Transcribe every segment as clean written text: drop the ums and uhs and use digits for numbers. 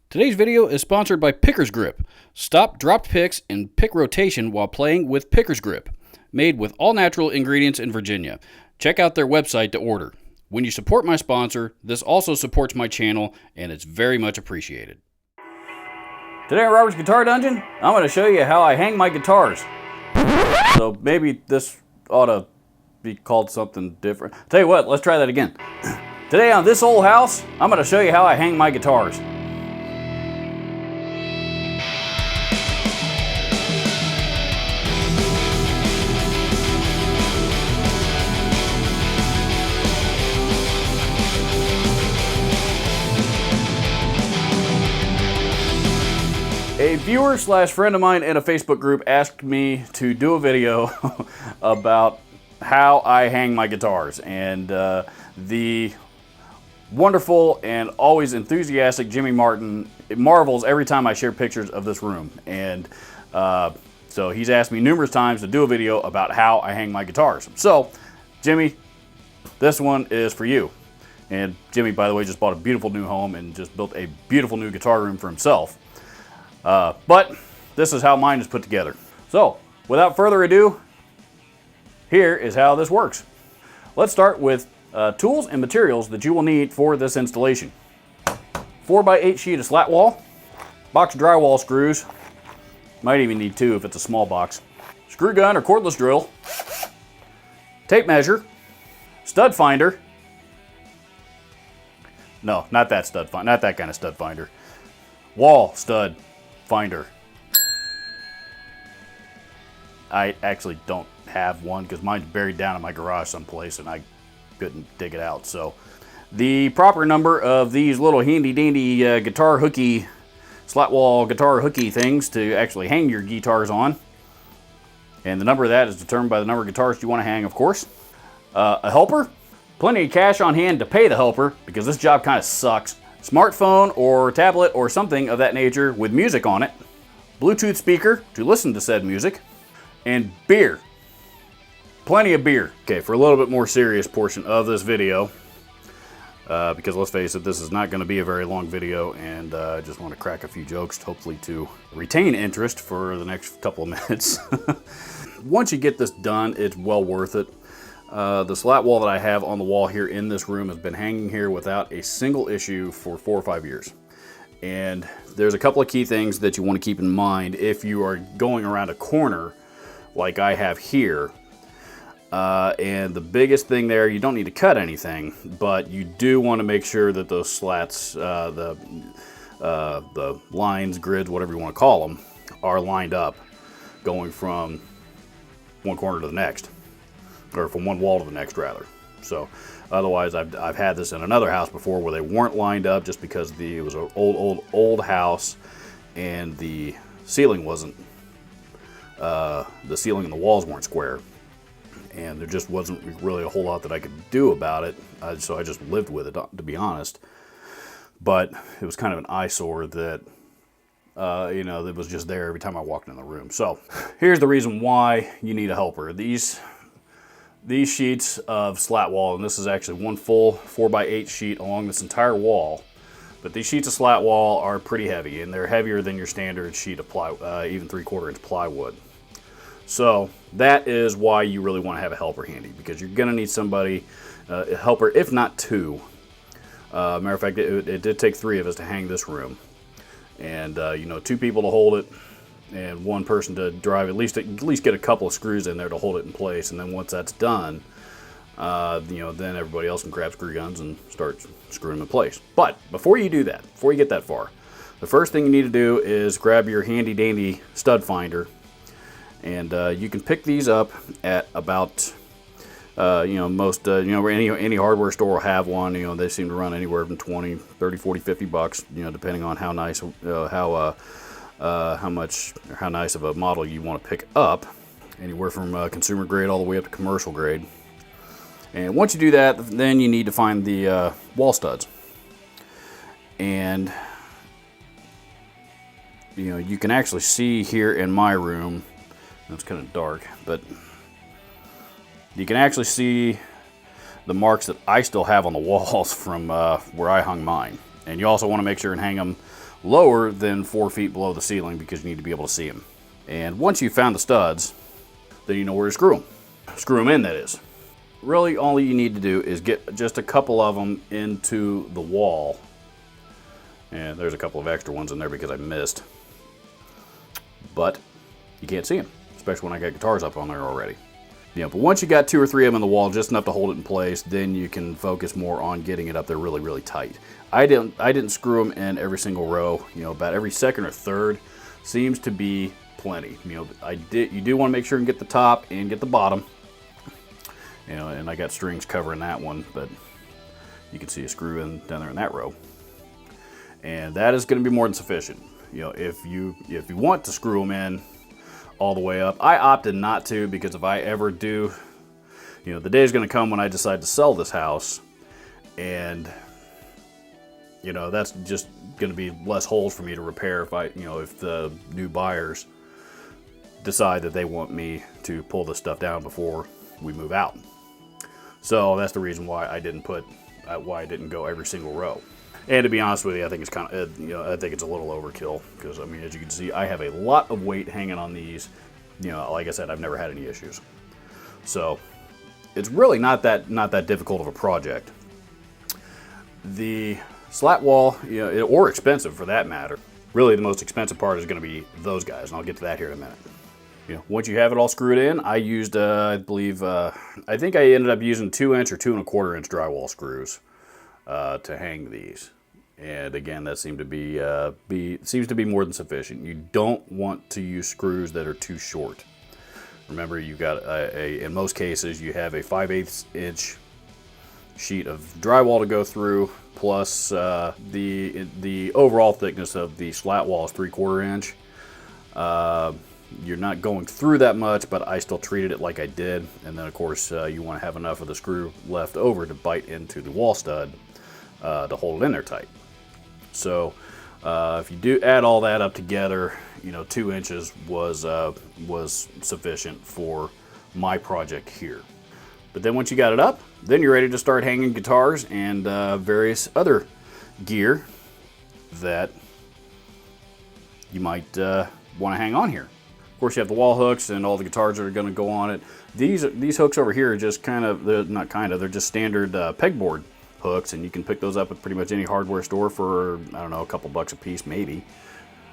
Today's video is sponsored by Picker's Grip. Stop dropped picks and pick rotation while playing with Picker's Grip. Made with all natural ingredients in Virginia. Check out their website to order. When you support my sponsor, this also supports my channel and it's very much appreciated. Today on Robert's Guitar Dungeon, I'm going to show you how I hang my guitars. So maybe this ought to be called something different. Tell you what, let's try that again. Today on this old house, I'm going to show you how I hang my guitars. A viewer slash friend of mine in a Facebook group asked me to do a video about how I hang my guitars, and the wonderful and always enthusiastic Jimmy Martin marvels every time I share pictures of this room, and so he's asked me numerous times to do a video about how I hang my guitars. So Jimmy, this one is for you. And Jimmy, by the way, just bought a beautiful new home and just built a beautiful new guitar room for himself. But this is how mine is put together. So, without further ado, here is how this works. Let's start with tools and materials that you will need for this installation. 4x8 sheet of Slatwall, box drywall screws, might even need 2 if it's a small box, screw gun or cordless drill, tape measure, stud finder, no, not that stud finder, not that kind of stud finder, wall stud finder. I actually don't have one because mine's buried down in my garage someplace and I couldn't dig it out. So the proper number of these little handy dandy guitar hooky, Slatwall guitar hooky things to actually hang your guitars on, and the number of that is determined by the number of guitars you want to hang, of course. A helper, plenty of cash on hand to pay the helper because this job kind of sucks. Smartphone or tablet or something of that nature with music on it, Bluetooth speaker to listen to said music, and beer. Plenty of beer. Okay, for a little bit more serious portion of this video, because let's face it, this is not going to be a very long video, and I just want to crack a few jokes, hopefully to retain interest for the next couple of minutes. Once you get this done, it's well worth it. The slat wall that I have on the wall here in this room has been hanging here without a single issue for 4 or 5 years. And there's a couple of key things that you want to keep in mind if you are going around a corner like I have here. And the biggest thing there, you don't need to cut anything, but you do want to make sure that those slats, the lines, grids, whatever you want to call them, are lined up going from one corner to the next. Or from one wall to the next, rather. So otherwise, I've had this in another house before where they weren't lined up just because it was an old house and the ceiling wasn't, the ceiling and the walls weren't square, and there just wasn't really a whole lot that I could do about it, so I just lived with it, to be honest. But it was kind of an eyesore that you know, that was just there every time I walked in the room. So here's the reason why you need a helper. These sheets of slat wall, and this is actually one full 4x8 sheet along this entire wall, but these sheets of slat wall are pretty heavy, and they're heavier than your standard sheet of even 3/4 inch plywood. So that is why you really want to have a helper handy, because you're going to need somebody, a helper, if not 2. Matter of fact, it did take 3 of us to hang this room, and you know, 2 people to hold it, and 1 person to drive, at least get a couple of screws in there to hold it in place. And then once that's done, you know, then everybody else can grab screw guns and start screwing them in place. But before you do that, before you get that far, the first thing you need to do is grab your handy dandy stud finder, and you can pick these up at about you know, most you know, any hardware store will have one. You know, they seem to run anywhere from 20, 30, 40, 50 bucks, you know, depending on how nice how much or how nice of a model you want to pick up, anywhere from consumer grade all the way up to commercial grade. And once you do that, then you need to find the wall studs. And you know, you can actually see here in my room, it's kind of dark, but you can actually see the marks that I still have on the walls from where I hung mine. And you also want to make sure and hang them lower than 4 feet below the ceiling because you need to be able to see them. And once you've found the studs, then you know where to screw them. Screw them in, that is. Really, all you need to do is get just a couple of them into the wall. And there's a couple of extra ones in there because I missed. But you can't see them, especially when I got guitars up on there already. But once you got 2 or 3 of them in the wall, just enough to hold it in place, then you can focus more on getting it up there really, really tight. I didn't screw them in every single row. About every second or third seems to be plenty. You do want to make sure and get the top and get the bottom. And I got strings covering that one, but you can see a screw in down there in that row. And that is going to be more than sufficient. If you want to screw them in all the way up, I opted not to, because if I ever do, the day is going to come when I decide to sell this house, and that's just going to be less holes for me to repair if the new buyers decide that they want me to pull this stuff down before we move out. So that's the reason why I didn't go every single row. And to be honest with you, I think it's kind of, I think it's a little overkill, because as you can see, I have a lot of weight hanging on these. Like I said, I've never had any issues. So it's really not that difficult of a project. The slat wall, or expensive for that matter. Really, the most expensive part is going to be those guys, and I'll get to that here in a minute. Once you have it all screwed in, I used, I think I ended up using 2-inch or 2 1/4-inch drywall screws to hang these. And again, that seemed to be more than sufficient. You don't want to use screws that are too short. Remember, you've got in most cases, you have a 5/8 inch sheet of drywall to go through, plus the overall thickness of the slat wall is 3/4 inch. You're not going through that much, but I still treated it like I did. And then, of course, you want to have enough of the screw left over to bite into the wall stud to hold it in there tight. So if you do add all that up together, 2 inches was sufficient for my project here. But then once you got it up, then you're ready to start hanging guitars and various other gear that you might want to hang on here. Of course, you have the wall hooks and all the guitars that are going to go on it. These hooks over here are just they're just standard pegboard hooks, and you can pick those up at pretty much any hardware store for, I don't know, a couple bucks a piece maybe.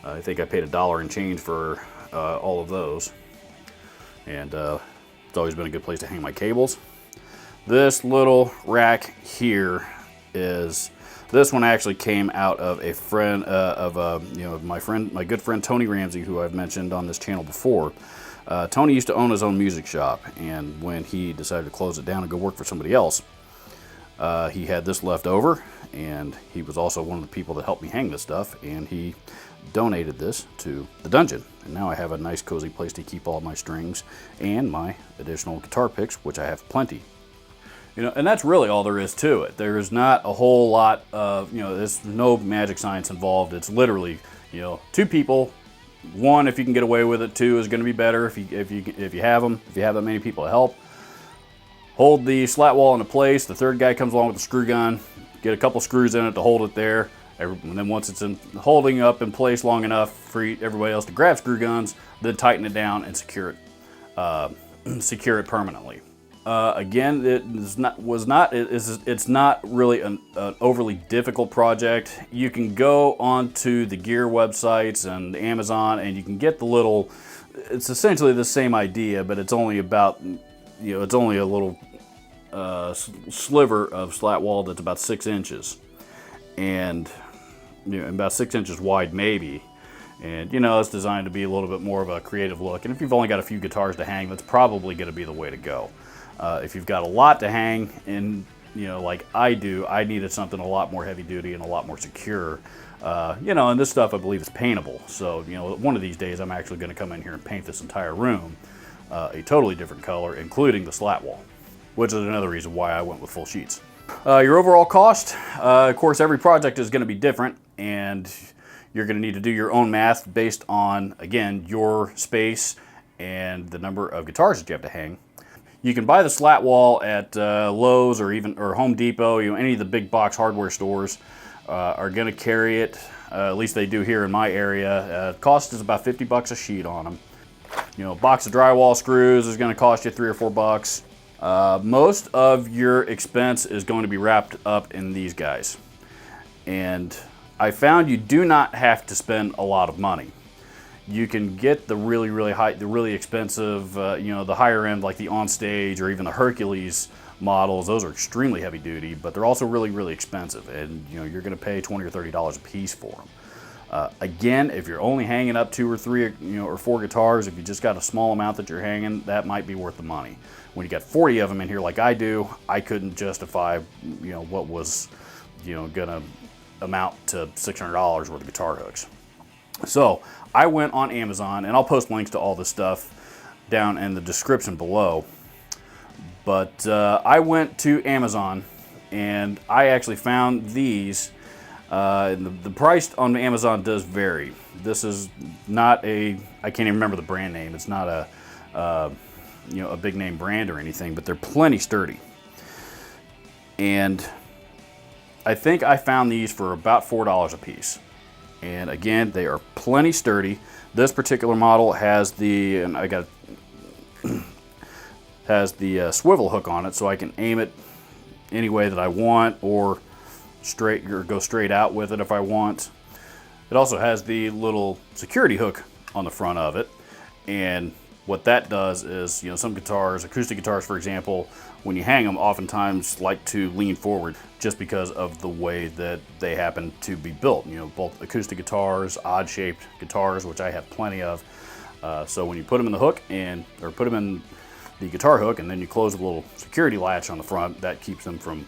I think I paid $1 and change for all of those. And it's always been a good place to hang my cables. This little rack here this one actually came out of a friend my good friend Tony Ramsey, who I've mentioned on this channel before. Tony used to own his own music shop, and when he decided to close it down and go work for somebody else, he had this left over, and he was also one of the people that helped me hang this stuff, and he donated this to the dungeon. And now I have a nice cozy place to keep all my strings and my additional guitar picks, which I have plenty. And that's really all there is to it. There's not a whole lot of, there's no magic science involved. It's literally, 2 people. 1, if you can get away with it. 2 is going to be better if you have that many people to help. Hold the slat wall into place. The 3rd guy comes along with the screw gun. Get a couple screws in it to hold it there. And then once it's holding up in place long enough for everybody else to grab screw guns, then tighten it down and secure it permanently. Again, it's not really an overly difficult project. You can go onto the gear websites and Amazon, and you can get it's essentially the same idea, but it's only about, it's only a little sliver of slat wall that's about 6 inches, and about 6 inches wide maybe. And it's designed to be a little bit more of a creative look. And if you've only got a few guitars to hang, that's probably going to be the way to go. If you've got a lot to hang, and like I do, I needed something a lot more heavy duty and a lot more secure. And this stuff I believe is paintable. So one of these days I'm actually going to come in here and paint this entire room a totally different color, including the slat wall, which is another reason why I went with full sheets. Your overall cost, of course, every project is going to be different, and you're going to need to do your own math based on, again, your space and the number of guitars that you have to hang. You can buy the slat wall at Lowe's or Home Depot, any of the big box hardware stores. are going to carry it. At least they do here in my area. Cost is about 50 bucks a sheet on them. You know, a box of drywall screws is going to cost you $3 or $4. Most of your expense is going to be wrapped up in these guys. And I found you do not have to spend a lot of money. You can get the really high, the really expensive, you know, the higher end, like the Onstage or even the Hercules models. Those are extremely heavy duty, but they're also really expensive, and you know, you're going to pay $20 or $30 a piece for them. Again, if you're only hanging up 2 or 3, you know, or 4 guitars, if you just got a small amount that you're hanging, that might be worth the money. When you got 40 of them in here like I do, I couldn't justify, you know, what was, you know, gonna amount to $600 worth of guitar hooks. So I went on Amazon, and I'll post links to all this stuff down in the description below. But I went to Amazon, and I actually found these. The price on Amazon does vary. This is not a, I can't even remember the brand name. It's not a, you know, a big name brand or anything, but they're plenty sturdy. And I think I found these for about $4 a piece. And again, they are plenty sturdy. This particular model has the, and I got has the swivel hook on it, so I can aim it any way that I want, or straight, or go straight out with it if I want. It also has the little security hook on the front of it, and what that does is, you know, some guitars, acoustic guitars for example, when you hang them, oftentimes like to lean forward just because of the way that they happen to be built. You know, both acoustic guitars, odd shaped guitars, which I have plenty of. So when you put them in the hook, or put them in the guitar hook, and then you close the little security latch on the front, that keeps them from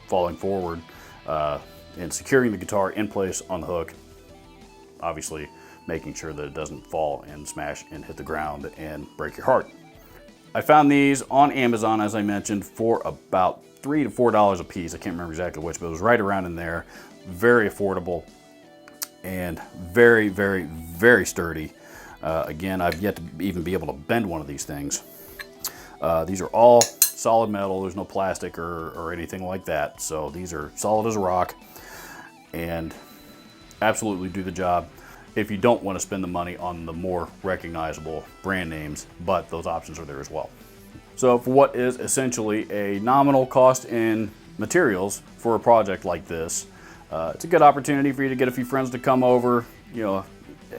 falling forward and securing the guitar in place on the hook, obviously making sure that it doesn't fall and smash and hit the ground and break your heart. I found these on Amazon, as I mentioned, for about $3 to $4 a piece. I can't remember exactly which, but it was right around in there. Very affordable and very sturdy. Again, I've yet to even be able to bend one of these things. These are all solid metal. There's no plastic or anything like that. So these are solid as a rock and absolutely do the job if you don't want to spend the money on the more recognizable brand names, but those options are there as well. So for what is essentially a nominal cost in materials for a project like this, it's a good opportunity for you to get a few friends to come over, you know,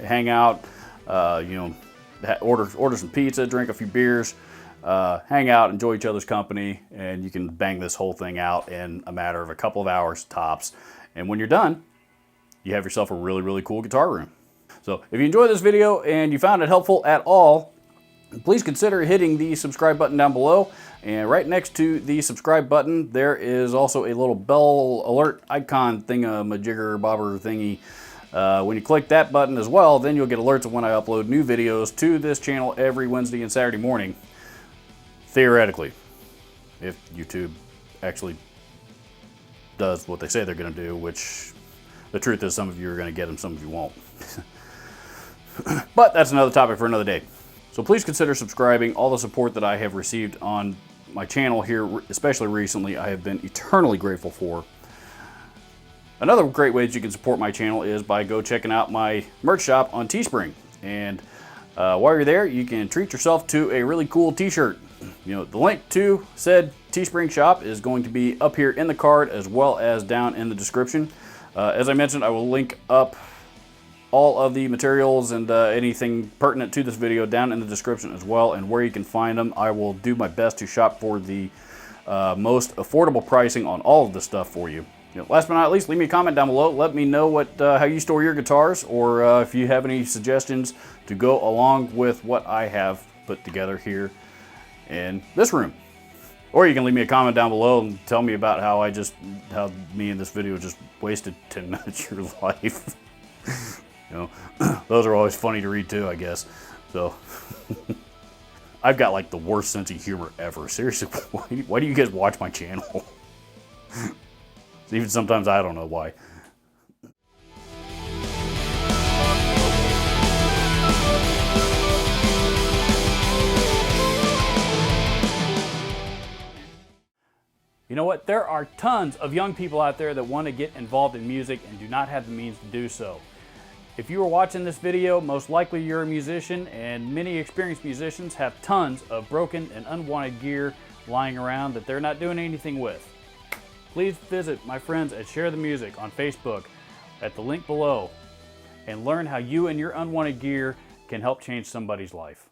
hang out, you know, order some pizza, drink a few beers, hang out, enjoy each other's company, and you can bang this whole thing out in a matter of a couple of hours tops. And when you're done, you have yourself a really cool guitar room. So if you enjoyed this video and you found it helpful at all, please consider hitting the subscribe button down below. And right next to the subscribe button, there is also a little bell alert icon thingamajigger bobber thingy. When you click that button as well, then you'll get alerts of when I upload new videos to this channel every Wednesday and Saturday morning. Theoretically, if YouTube actually does what they say they're going to do, which the truth is some of you are going to get them, some of you won't. But that's another topic for another day. So please consider subscribing. All the support that I have received on my channel here, especially recently, I have been eternally grateful for. Another great way that you can support my channel is by checking out my merch shop on Teespring. And while you're there, you can treat yourself to a really cool t-shirt. You know, the link to said Teespring shop is going to be up here in the card as well as down in the description. As I mentioned, I will link up all of the materials and anything pertinent to this video down in the description as well, and where you can find them. I will do my best to shop for the most affordable pricing on all of this stuff for you. Last but not least, leave me a comment down below. Let me know how you store your guitars, or if you have any suggestions to go along with what I have put together here in this room. Or you can leave me a comment down below and tell me about how me in this video just wasted 10 minutes of your life. You know, those are always funny to read too, I guess. So, I've got like the worst sense of humor ever. Seriously, why do you guys watch my channel? Even sometimes I don't know why. You know what? what? There are tons of young people out there that want to get involved in music and do not have the means to do so. If you are watching this video, most likely you're a musician, and many experienced musicians have tons of broken and unwanted gear lying around that they're not doing anything with. Please visit my friends at Share the Music on Facebook at the link below and learn how you and your unwanted gear can help change somebody's life.